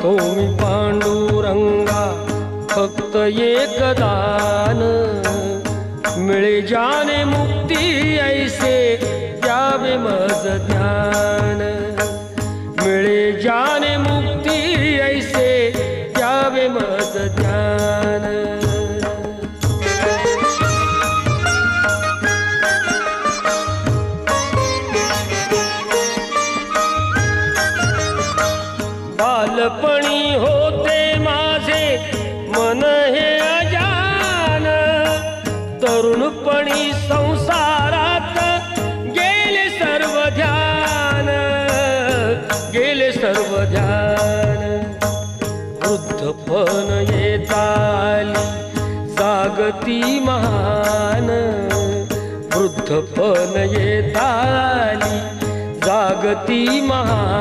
तुम्ही पांडुरंगा फक्त एक दान, मिळे जाने मुक्ती ऐसे द्यावे मज ज्ञान, मिळे जाने मुक्ती ऐसे द्यावे मज ज्ञान। बालपणी होते माझे मन हे अजान, तरुणपणी संसारात गेले सर्व ध्यान, गेले सर्व ध्यान। वृद्धपण येताली जागती महान, वृद्धपण येताली जागती महान।